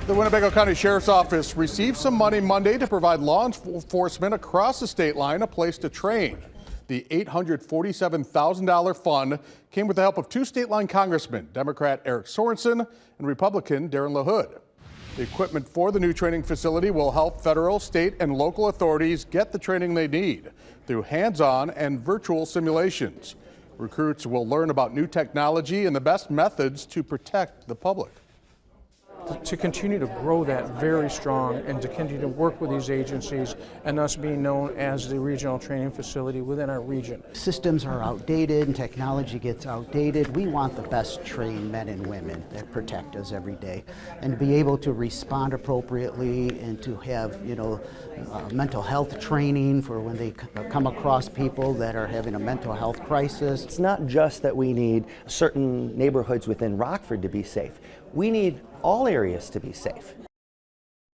The Winnebago County Sheriff's Office received some money Monday to provide law enforcement across the state line a place to train. The $847,000 fund came with the help of two state line congressmen, Democrat Eric Sorensen and Republican Darren LaHood. The equipment for the new training facility will help federal, state, and local authorities get the training they need through hands-on and virtual simulations. Recruits will learn about new technology and the best methods to protect the public. To continue to grow that very strong and to continue to work with these agencies and us being known as the regional training facility within our region. Systems are outdated and technology gets outdated. We want the best trained men and women that protect us every day, and to be able to respond appropriately and to have, mental health training for when they come across people that are having a mental health crisis. It's not just that we need certain neighborhoods within Rockford to be safe. We need all areas to be safe.